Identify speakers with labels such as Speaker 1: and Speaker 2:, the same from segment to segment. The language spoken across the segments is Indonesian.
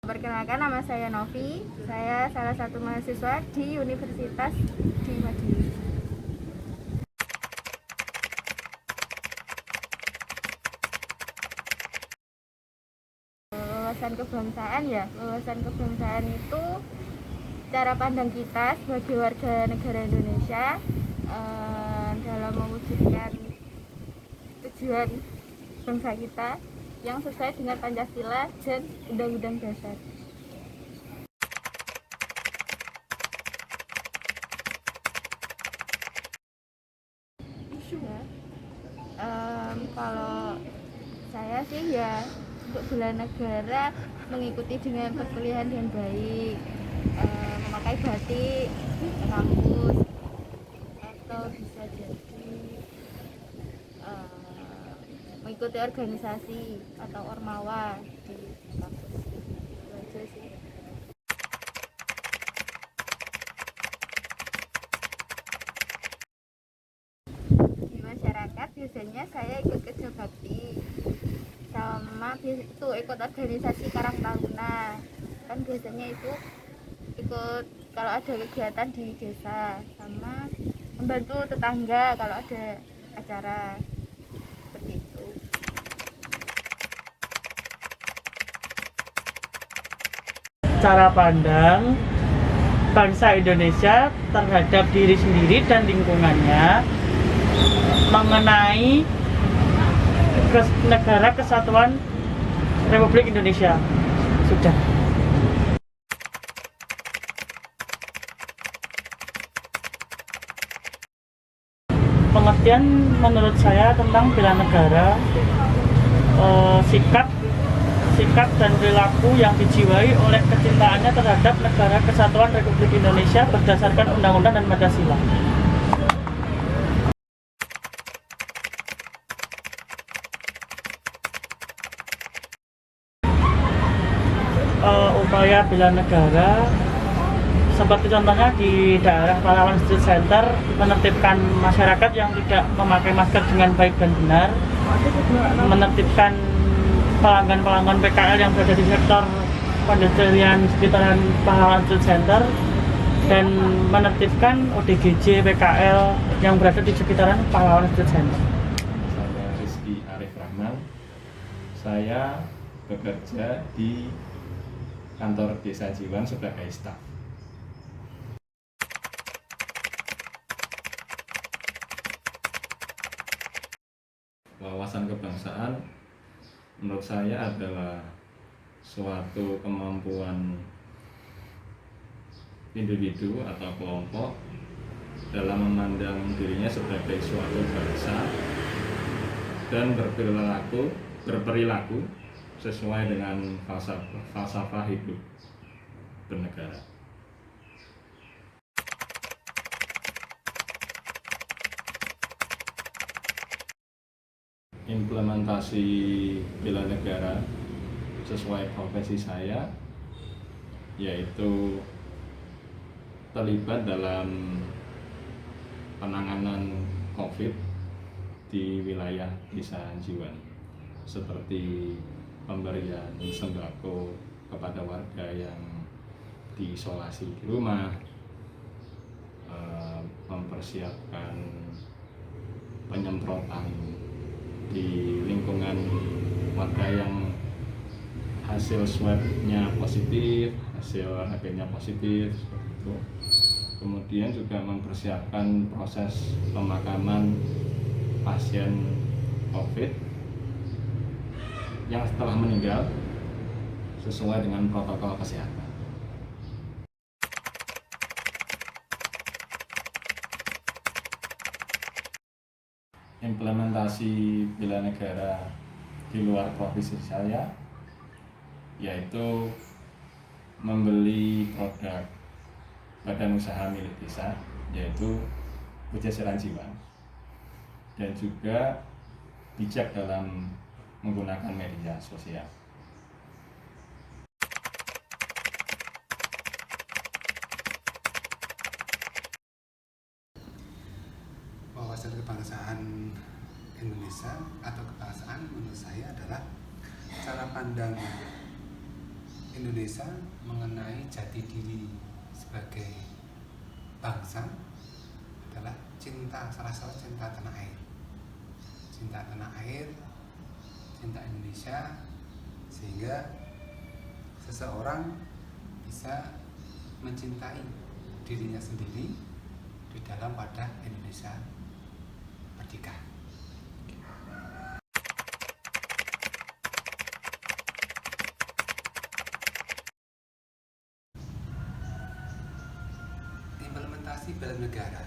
Speaker 1: Perkenalkan, nama saya Novi. Saya salah satu mahasiswa di Universitas di Madiun. Wawasan kebangsaan itu cara pandang kita sebagai warga negara Indonesia dalam mewujudkan tujuan bangsa kita yang sesuai dengan Pancasila dan Undang-Undang Dasar. Kalau saya sih ya untuk bela negara, mengikuti dengan perkuliahan dengan baik, memakai batik ke kampus, atau bisa jadi mengikuti organisasi atau ormawa di kampus. Itu aja sih. Di masyarakat biasanya saya ikut kerja bakti, sama itu ikut organisasi Karang Taruna. Kan biasanya itu ikut kalau ada kegiatan di desa, sama membantu tetangga kalau ada acara seperti itu.
Speaker 2: Cara pandang bangsa Indonesia terhadap diri sendiri dan lingkungannya mengenai Negara Kesatuan Republik Indonesia. Sudah. Pengertian menurut saya tentang bela negara, sikap dan perilaku yang dijiwai oleh kecintaannya terhadap Negara Kesatuan Republik Indonesia berdasarkan Undang-Undang dan Pancasila. Upaya bela negara seperti contohnya di daerah Pahlawan Street Center, menertibkan masyarakat yang tidak memakai masker dengan baik dan benar, menertibkan pelanggan PKL yang berada di sektor pedestrian sekitaran Pahlawan Street Center, dan menertibkan ODGJ PKL yang berada di sekitaran Pahlawan Street Center.
Speaker 3: Saya Rizky Arif Rahman. Saya bekerja di kantor Desa Jiwan sebagai staf. Wawasan kebangsaan menurut saya adalah suatu kemampuan individu atau kelompok dalam memandang dirinya sebagai suatu bangsa dan berperilaku sesuai dengan falsafah hidup bernegara. Implementasi bela negara sesuai profesi saya yaitu terlibat dalam penanganan COVID di wilayah Desa Jiwan, seperti pemberian sembako kepada warga yang diisolasi di rumah, mempersiapkan penyemprotan di lingkungan warga yang hasil swabnya positif, hasil HP-nya positif, seperti itu. Kemudian juga mempersiapkan proses pemakaman pasien COVID yang setelah meninggal sesuai dengan protokol kesehatan. Implementasi bela negara di luar profesi saya yaitu membeli produk badan usaha milik desa, yaitu Pujaseran Jiwan, dan juga bijak dalam menggunakan media sosial.
Speaker 4: Wawasan kebangsaan Indonesia atau kebangsaan menurut saya adalah cara pandang Indonesia mengenai jati diri sebagai bangsa adalah salah satu cinta tanah air, cinta Indonesia, sehingga seseorang bisa mencintai dirinya sendiri di dalam wadah Indonesia merdeka. Implementasi bela negara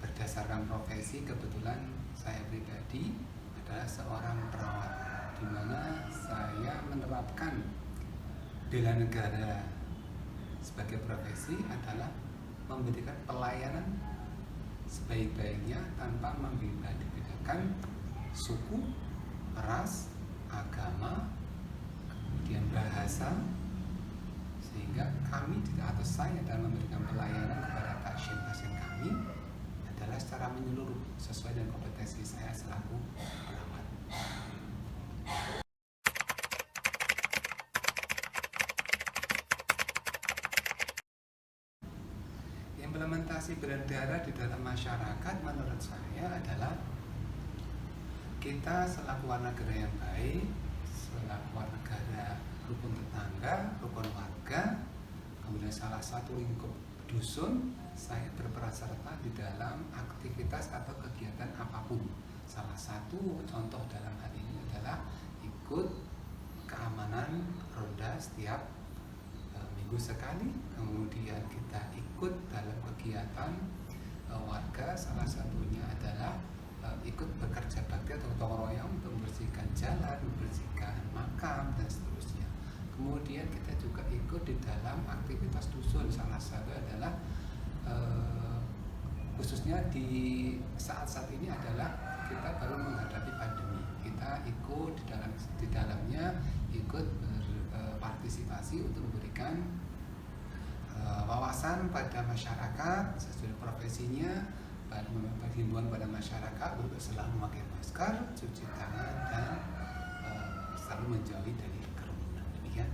Speaker 4: berdasarkan profesi, kebetulan saya pribadi adalah seorang perawat, di mana saya menerapkan bela negara sebagai profesi adalah memberikan pelayanan sebaik-baiknya tanpa membedakan suku, ras, agama, kemudian bahasa, sehingga kami atau saya dalam memberikan pelayanan kepada pasien-pasien kami adalah secara menyeluruh sesuai dengan kompetensi saya selaku perawat. Implementasi bela negara di dalam masyarakat menurut saya adalah kita selaku warga negara yang baik, selaku warga negara rukun tetangga, rukun warga, kemudian salah satu lingkup dusun, saya berperan serta di dalam aktivitas atau kegiatan apapun. Salah satu contoh dalam hal ini adalah ikut keamanan ronda setiap minggu sekali, kemudian kita ikut dalam kegiatan warga, salah satunya adalah ikut bekerja bakti atau gotong royong untuk membersihkan jalan, membersihkan makam, dan seterusnya. Kemudian kita juga ikut di dalam aktivitas dusun, salah satu adalah khususnya di saat-saat ini adalah kita baru menghadapi pandemi. Kita ikut di dalamnya ikut berpartisipasi untuk memberikan wawasan pada masyarakat sesuai profesinya, himbauan pada masyarakat untuk selalu memakai masker, cuci tangan, dan selalu menjauhi dari kerumunan. Demikian.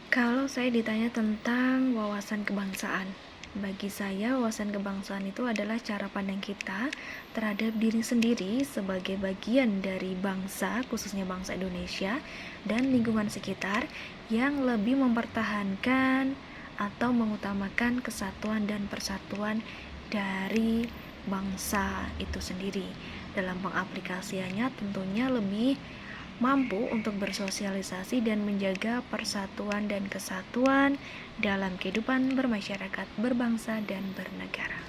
Speaker 5: Kalau saya ditanya tentang wawasan kebangsaan, bagi saya wawasan kebangsaan itu adalah cara pandang kita terhadap diri sendiri sebagai bagian dari bangsa, khususnya bangsa Indonesia dan lingkungan sekitar, yang lebih mempertahankan atau mengutamakan kesatuan dan persatuan dari bangsa itu sendiri. Dalam pengaplikasiannya tentunya lebih mampu untuk bersosialisasi dan menjaga persatuan dan kesatuan dalam kehidupan bermasyarakat, berbangsa, dan bernegara.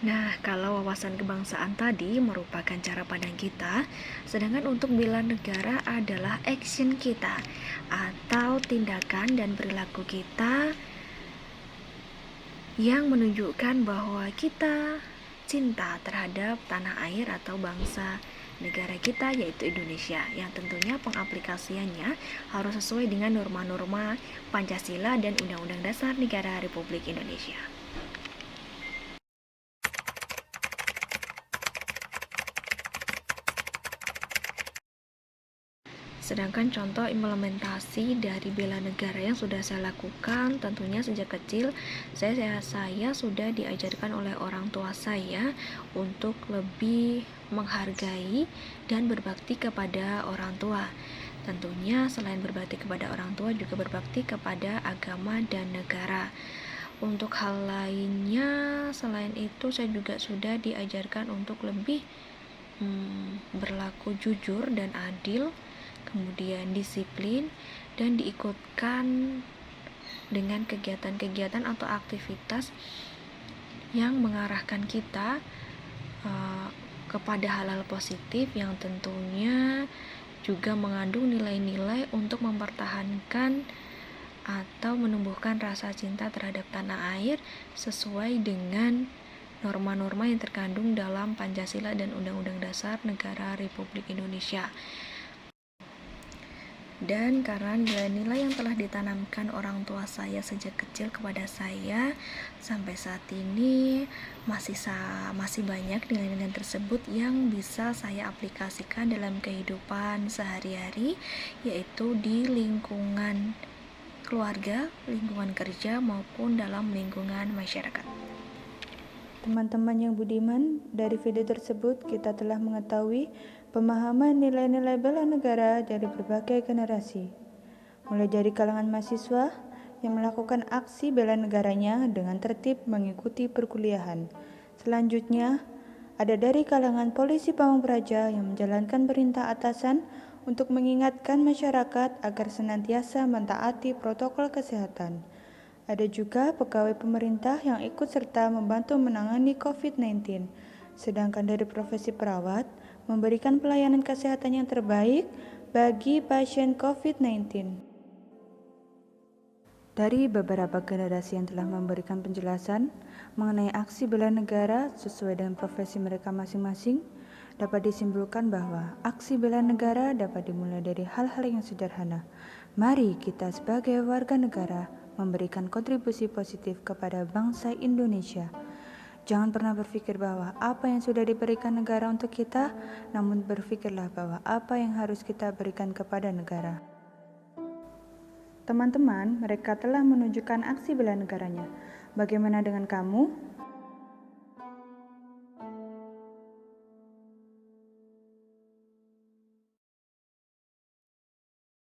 Speaker 5: Nah, kalau wawasan kebangsaan tadi merupakan cara pandang kita, sedangkan untuk bela negara adalah action kita atau tindakan dan perilaku kita yang menunjukkan bahwa kita cinta terhadap tanah air atau bangsa negara kita, yaitu Indonesia, yang tentunya pengaplikasiannya harus sesuai dengan norma-norma Pancasila dan Undang-Undang Dasar Negara Republik Indonesia. Sedangkan contoh implementasi dari bela negara yang sudah saya lakukan, tentunya sejak kecil saya sudah diajarkan oleh orang tua saya untuk lebih menghargai dan berbakti kepada orang tua. Tentunya selain berbakti kepada orang tua, juga berbakti kepada agama dan negara. Untuk hal lainnya selain itu, saya juga sudah diajarkan untuk lebih berlaku jujur dan adil, kemudian disiplin, dan diikutkan dengan kegiatan-kegiatan atau aktivitas yang mengarahkan kita kepada hal-hal positif yang tentunya juga mengandung nilai-nilai untuk mempertahankan atau menumbuhkan rasa cinta terhadap tanah air sesuai dengan norma-norma yang terkandung dalam Pancasila dan Undang-Undang Dasar Negara Republik Indonesia. Dan karena nilai-nilai yang telah ditanamkan orang tua saya sejak kecil kepada saya, sampai saat ini masih banyak nilai-nilai tersebut yang bisa saya aplikasikan dalam kehidupan sehari-hari, yaitu di lingkungan keluarga, lingkungan kerja, maupun dalam lingkungan masyarakat.
Speaker 6: Teman-teman yang budiman, dari video tersebut kita telah mengetahui pemahaman nilai-nilai bela negara dari berbagai generasi, mulai dari kalangan mahasiswa yang melakukan aksi bela negaranya dengan tertib mengikuti perkuliahan. Selanjutnya, ada dari kalangan polisi pamong praja yang menjalankan perintah atasan untuk mengingatkan masyarakat agar senantiasa mentaati protokol kesehatan. Ada juga pegawai pemerintah yang ikut serta membantu menangani COVID-19, sedangkan dari profesi perawat memberikan pelayanan kesehatan yang terbaik bagi pasien COVID-19. Dari beberapa generasi yang telah memberikan penjelasan mengenai aksi bela negara sesuai dengan profesi mereka masing-masing, dapat disimpulkan bahwa aksi bela negara dapat dimulai dari hal-hal yang sederhana. Mari kita sebagai warga negara memberikan kontribusi positif kepada bangsa Indonesia. Jangan pernah berpikir bahwa apa yang sudah diberikan negara untuk kita, namun berpikirlah bahwa apa yang harus kita berikan kepada negara. Teman-teman, mereka telah menunjukkan aksi bela negaranya. Bagaimana dengan kamu?